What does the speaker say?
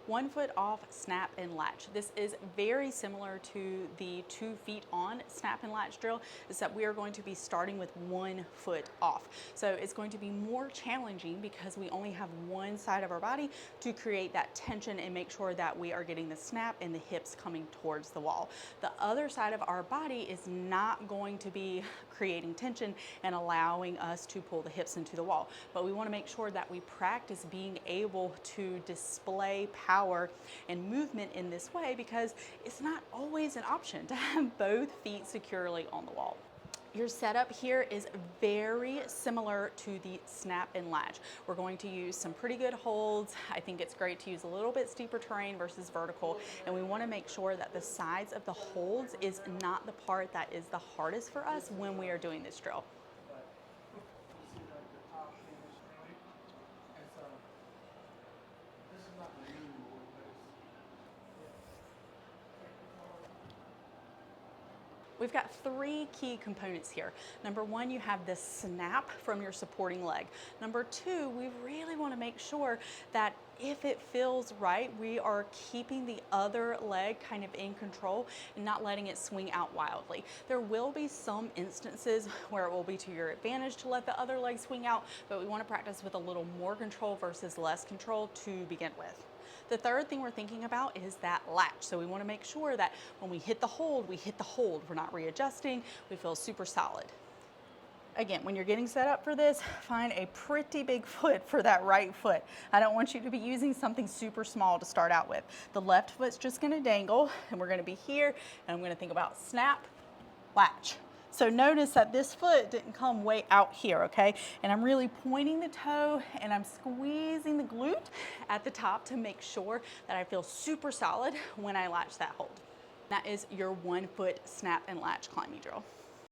1 foot off, snap and latch. This is very similar to the 2 feet on snap and latch drill, is that we are going to be starting with 1 foot off. So it's going to be more challenging because we only have one side of our body to create that tension and make sure that we are getting the snap and the hips coming towards the wall. The other side of our body is not going to be creating tension and allowing us to pull the hips into the wall. But we want to make sure that we practice being able to display power and movement in this way, because it's not always an option to have both feet securely on the wall. Your setup here is very similar to the snap and latch. We're going to use some pretty good holds. I think it's great to use a little bit steeper terrain versus vertical, and we want to make sure that the sides of the holds is not the part that is the hardest for us when we are doing this drill. We've got 3 key components here. Number 1, you have the snap from your supporting leg. Number 2, we really want to make sure that if it feels right, we are keeping the other leg kind of in control and not letting it swing out wildly. There will be some instances where it will be to your advantage to let the other leg swing out, but we want to practice with a little more control versus less control to begin with. The third thing we're thinking about is that latch. So we want to make sure that when we hit the hold, we hit the hold. We're not readjusting. We feel super solid. Again, when you're getting set up for this, find a pretty big foot for that right foot. I don't want you to be using something super small to start out with. The left foot's just going to dangle, and we're going to be here, and I'm going to think about snap, latch. So notice that this foot didn't come way out here, okay? And I'm really pointing the toe and I'm squeezing the glute at the top to make sure that I feel super solid when I latch that hold. That is your 1 foot snap and latch climbing drill.